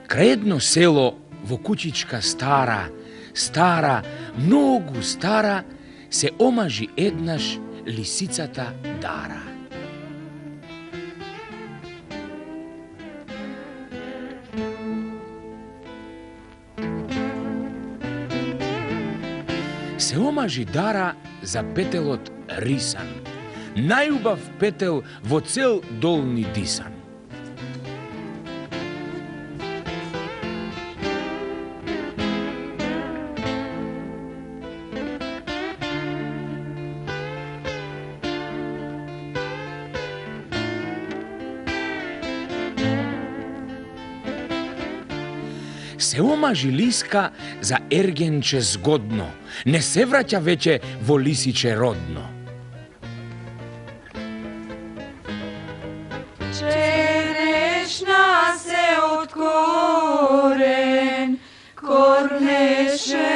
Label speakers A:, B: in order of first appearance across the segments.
A: Крај едно село во куќичка стара, многу стара, се омажи еднаш лисицата Дара. Се омажи Дара за петелот Рисан, најубав петел во цел Долни Дисан. Се омажи Лиска за Ергенче згодно, не се враќа веќе во Лисиче родно.
B: Черешна се од корен корнеше,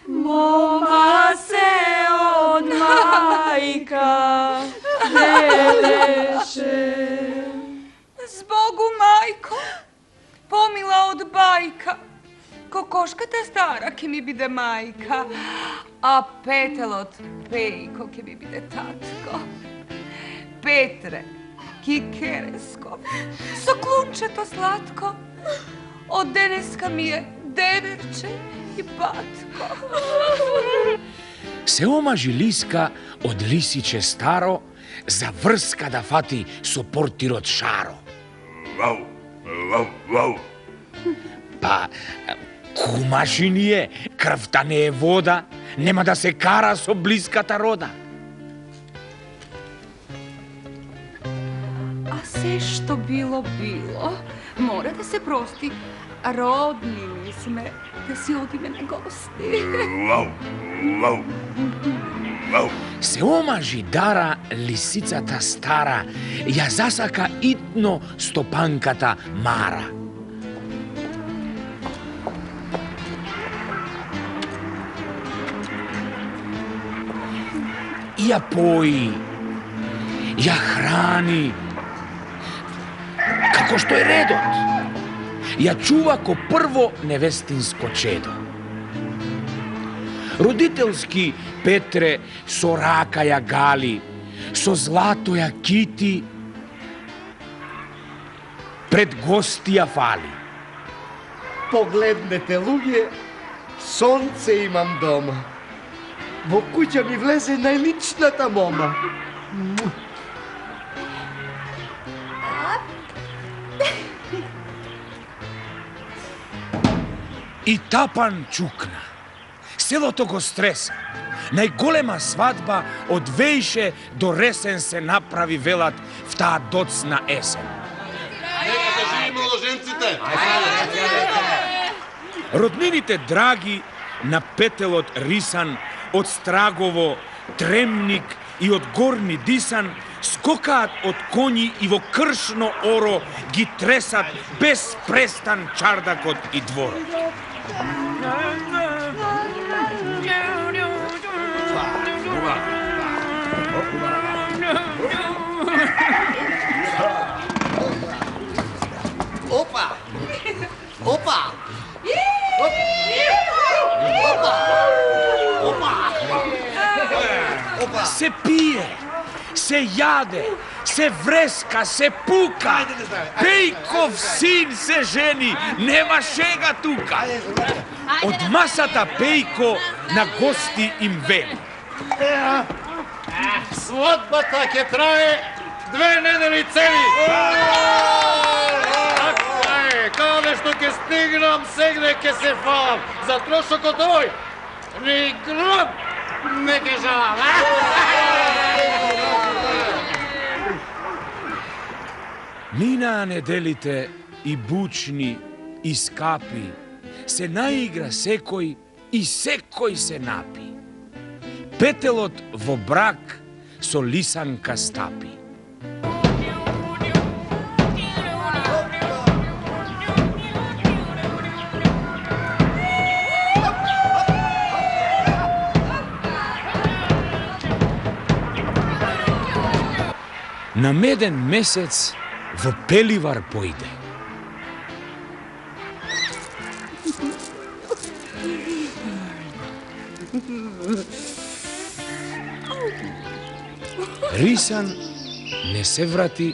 B: мома се од мајка велеше.
C: Збогу, мајко, помила од бајка, кокошката стара ке ми биде мајка, а петелот Пејко ке ми биде татко. Петре, кикереско, со клунчето сладко, од денеска ми е деверче и батко.
A: Се омажи Лиска од Лисиче старо, за врска да фати со портирот Шаро.
D: Вау, вау, вау.
A: Па, кумаши ни е, крвта не е вода, нема да се кара со блиската рода.
C: А се што било, мора да се прости. Родни ми сме, да си одиме на гости.
D: Вау, вау, вау.
A: Се омажи Дара лисицата стара, ја засака итно стопанката Мара. Ја пои, ја храни, како што е редот. Ја чува ко прво невестинско чедо. Родителски Петре со рака ја гали, со злато ја кити, пред гости ја фали.
E: Погледнете, луѓе, сонце имам дома. Во куќа ми влезе најличната мома.
A: И тапан чукна. Селото го стреса. Најголема свадба од вејше до ресен се направи, велат, в таа доцна есен.
D: Нека се живи младоженците!
A: Роднините драги на петелот Рисан, од Страгово, Тремник и од Горни Дисан, скокаат од коњи и во кршно оро ги тресат без престан чардакот и дворот.
E: Опа! Опа! Опа!
A: Се пие, се јаде, се вреска, се пука. Пејков син се жени, нема шега тука. Од масата Пејко на гости им вели.
E: Свадбата ќе трае 2 недели цели. Каде што ќе стигнам, сегде ќе се фалам. За трошокот овој, ни гроб не ќе жалам.
A: Минаа неделите и бучни, и скапи, се наигра секој и секој се напи. Петелот во брак со Лисанка стапи. На меден месец во Пеливар појде. Risan ne se vrati,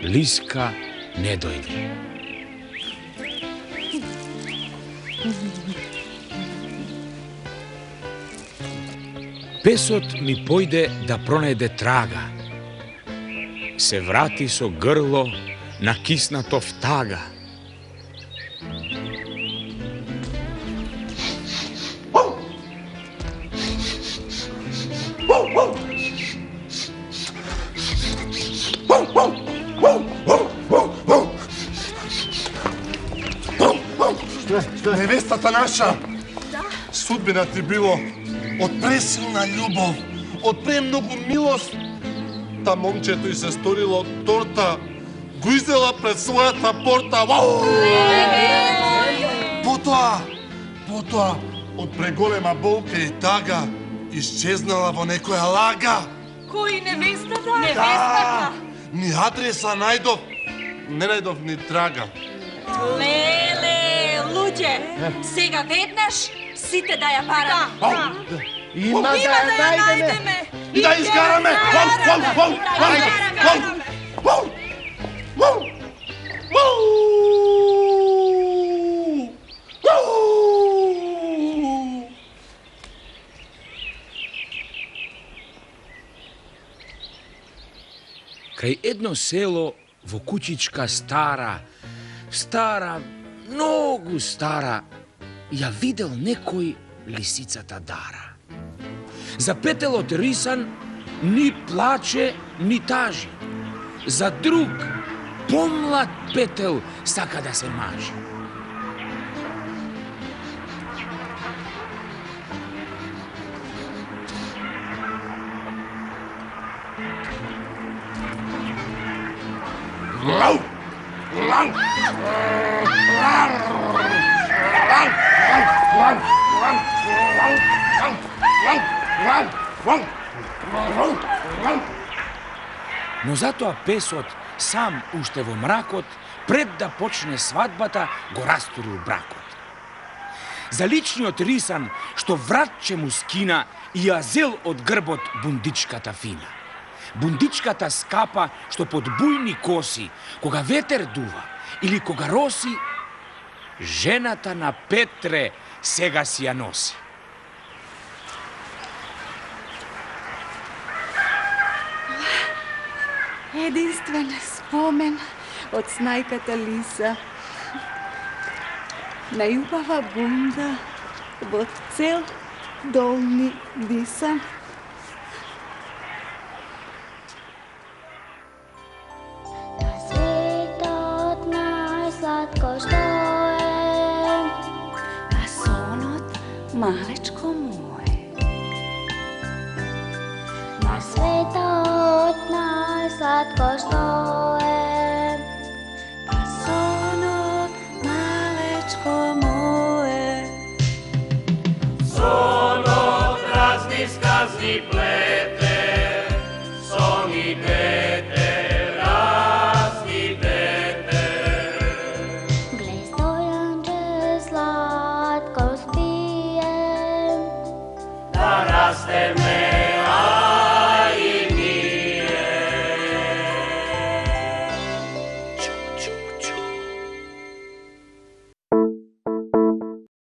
A: Liska ne dojde. Pesot mi pojde da pronajde traga. Se vrati so grlo na kisnatov taga.
F: Невестата наша, судбина ти било од пресилна љубов, од премногу милост. Та момчето и се сторило торта, го издела пред својата порта. Потоа, од преголема болка и тага, исчезнала во некоја лага.
B: Кој невестата?
F: Да, ни адреса најдов, не најдов ни трага.
B: Леле, луѓе, сега веднаш сите да ја параме.
F: Има да ја најдеме и да изгараме.
A: Кај едно село во куќичка стара, многу стара, ја видел некој лисицата Дара. За петелот Рисан ни плаче, ни тажи. За друг, помлад петел, сака да се мажи. Но затоа песот, сам уште во мракот, пред да почне свадбата, го растурил бракот. За личниот Рисан, што вратче му скина и ја зел од грбот бундичката фина. Бундичката скапа, што под бујни коси, кога ветер дува или кога роси, жената на Петре сега си ја носи.
C: Единствен спомен од снајката Лиса. Најубава бунда во цел долни Виса.
G: Светот најсладко што е,
C: А сонот малечко моје.
G: на светот најсладко што е,
C: А сонот малечко моје.
E: Сонот разни сказни пле.